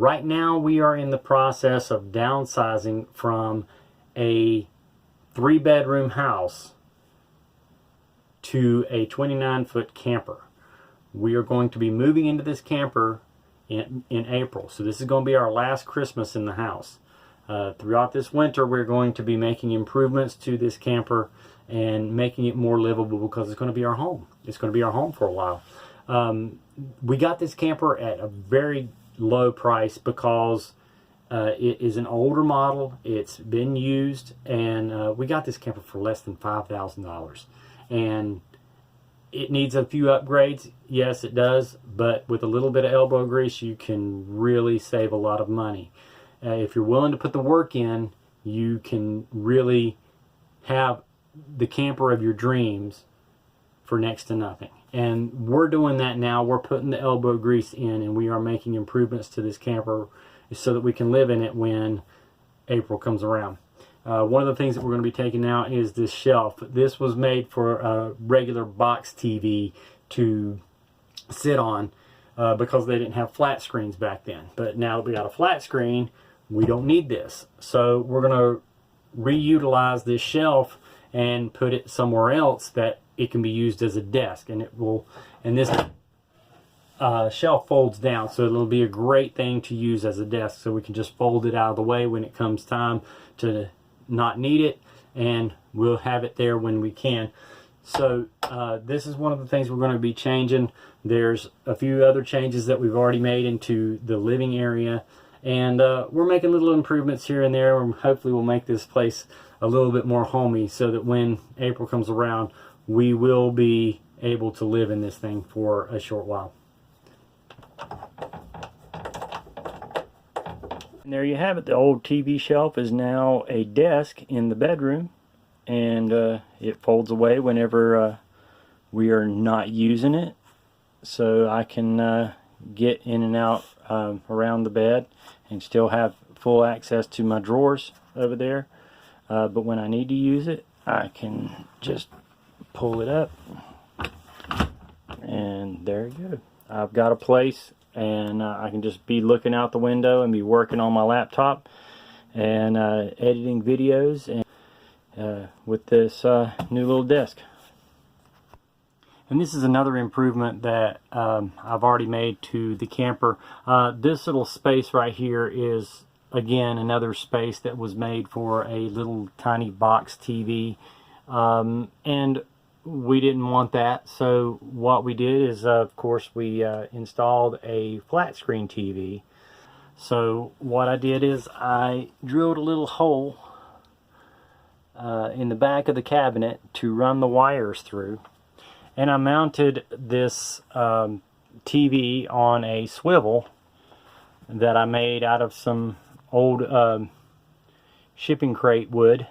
Right now we are in the process of downsizing from a 3-bedroom house to a 29-foot camper. We are going to be moving into this camper in April. So this is going to be our last Christmas in the house. Throughout this winter, we're going to be making improvements to this camper and making it more livable because it's going to be our home. It's going to be our home for a while. We got this camper at a very low price because it is an older model. It's been used, and we got this camper for less than $5,000. And it needs a few upgrades. Yes, it does. But with a little bit of elbow grease, you can really save a lot of money. If you're willing to put the work in, you can really have the camper of your dreams for next to nothing. And we're doing that now. We're putting the elbow grease in, and we are making improvements to this camper so that we can live in it when April comes around. One of the things that we're going to be taking out is this shelf. This was made for a regular box TV to sit on because they didn't have flat screens back then. But now that we got a flat screen, we don't need this. So we're going to reutilize this shelf and put it somewhere else that it can be used as a desk. And it will, and this shelf folds down, so it'll be a great thing to use as a desk, so we can just fold it out of the way when it comes time to not need it, and we'll have it there when we can. So this is one of the things we're going to be changing. There's a few other changes that we've already made into the living area, and we're making little improvements here and there, and hopefully we'll make this place a little bit more homey so that when April comes around, we will be able to live in this thing for a short while. And there you have it. The old TV shelf is now a desk in the bedroom, and it folds away whenever we are not using it, so I can get in and out around the bed and still have full access to my drawers over there. But when I need to use it, I can just pull it up, and there you go. I've got a place, and I can just be looking out the window and be working on my laptop and editing videos and with this new little desk. And this is another improvement that I've already made to the camper. This little space right here is, again, another space that was made for a little tiny box TV, and we didn't want that, so what we did is, of course, we installed a flat screen TV. So what I did is I drilled a little hole in the back of the cabinet to run the wires through, and I mounted this TV on a swivel that I made out of some old shipping crate wood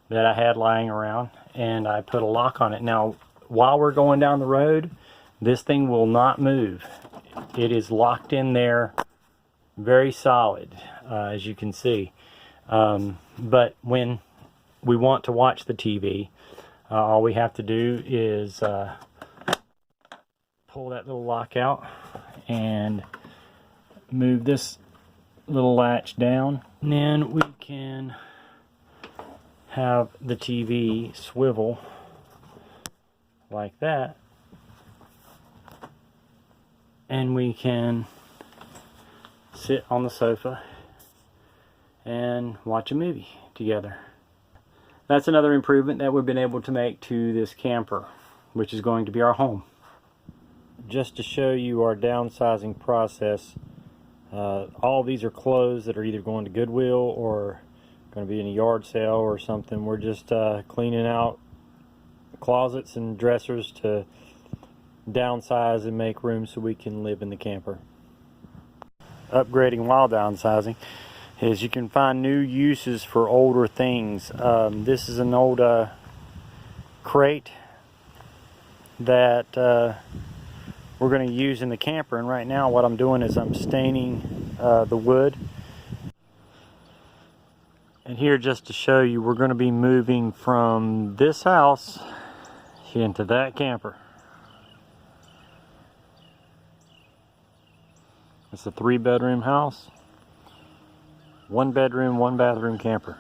that I had lying around, and I put a lock on it. Now, while we're going down the road, this thing will not move. It is locked in there very solid, as you can see. But when we want to watch the TV, all we have to do is pull that little lock out and move this little latch down, and then we can have the TV swivel like that, and we can sit on the sofa and watch a movie together. That's another improvement that we've been able to make to this camper, which is going to be our home. Just to show you our downsizing process, all of these are clothes that are either going to Goodwill or going to be in a yard sale or something. We're just cleaning out closets and dressers to downsize and make room so we can live in the camper. Upgrading while downsizing is you can find new uses for older things. This is an old crate that we're going to use in the camper, and right now what I'm doing is I'm staining the wood. And here, just to show you, we're going to be moving from this house into that camper. It's a 3-bedroom house. 1 bedroom, 1 bathroom camper.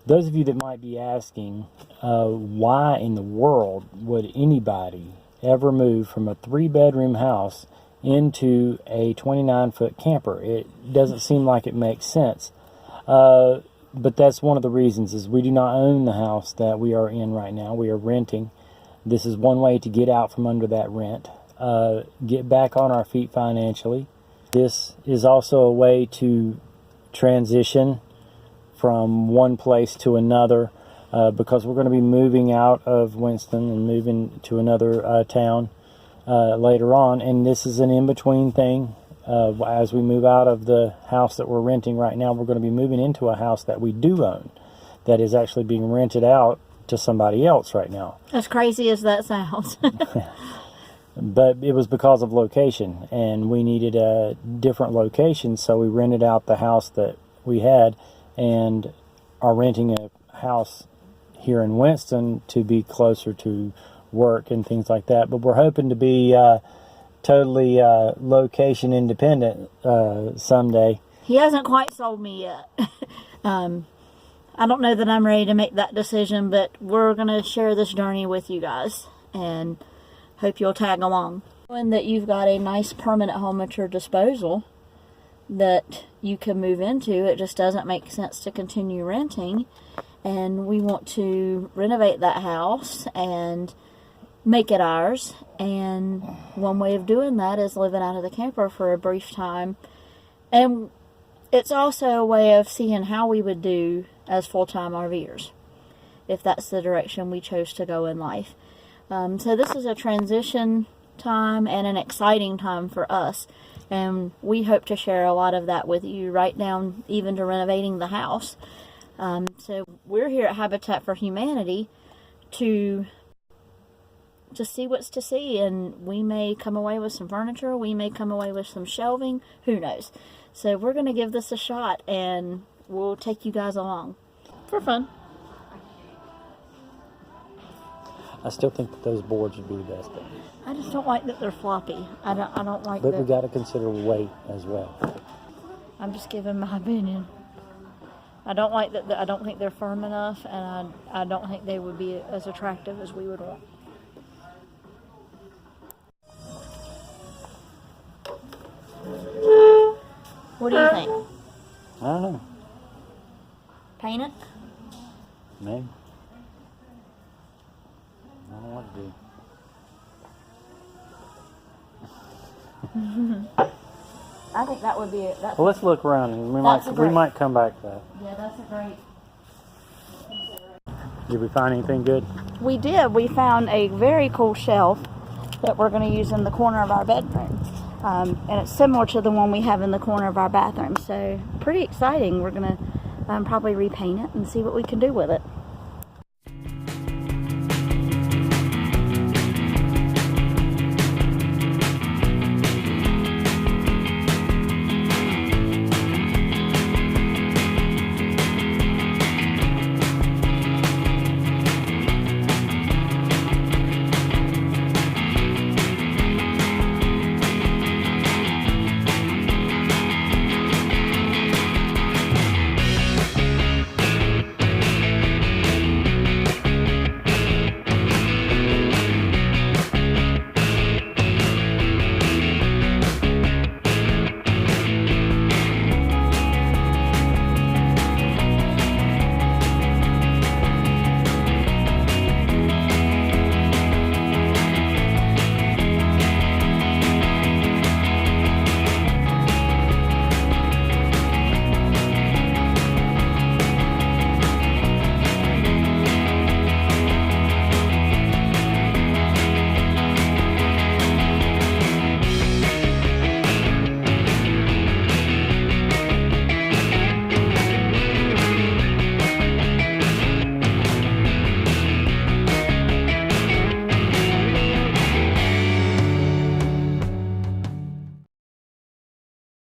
Those of you that might be asking, why in the world would anybody ever move from a 3-bedroom house into a 29-foot camper? It doesn't seem like it makes sense. But that's one of the reasons, is we do not own the house that we are in right now. We are renting. This is one way to get out from under that rent, get back on our feet financially. This is also a way to transition from one place to another, because we're going to be moving out of Winston and moving to another town later on, and this is an in-between thing. As we move out of the house that we're renting right now, we're going to be moving into a house that we do own, that is actually being rented out to somebody else right now. As crazy as that sounds. But it was because of location, and we needed a different location, so we rented out the house that we had and are renting a house here in Winston to be closer to work and things like that. But we're hoping to be totally location independent someday. He hasn't quite sold me yet. I don't know that I'm ready to make that decision, but we're going to share this journey with you guys and hope you'll tag along. Knowing that you've got a nice permanent home at your disposal that you can move into, it just doesn't make sense to continue renting, and we want to renovate that house and make it ours. And one way of doing that is living out of the camper for a brief time, and it's also a way of seeing how we would do as full-time RVers if that's the direction we chose to go in life. So this is a transition time and an exciting time for us, and we hope to share a lot of that with you, right down even to renovating the house. So we're here at Habitat for Humanity to see what's to see, and we may come away with some furniture, we may come away with some shelving, who knows. So we're going to give this a shot, and we'll take you guys along for fun. I still think that those boards would be the best thing. I just don't like that they're floppy. I don't like that. But we got to consider weight as well. I'm just giving my opinion. I don't like that. I don't think they're firm enough, and I don't think they would be as attractive as we would want. What do you think? I don't know. Paint it? Maybe. I don't know what to do. I think that would be it. Well, let's look around, and we might come back to that. Yeah, that's a great. Did we find anything good? We did. We found a very cool shelf that we're going to use in the corner of our bedroom. And it's similar to the one we have in the corner of our bathroom. So pretty exciting. We're going to probably repaint it and see what we can do with it.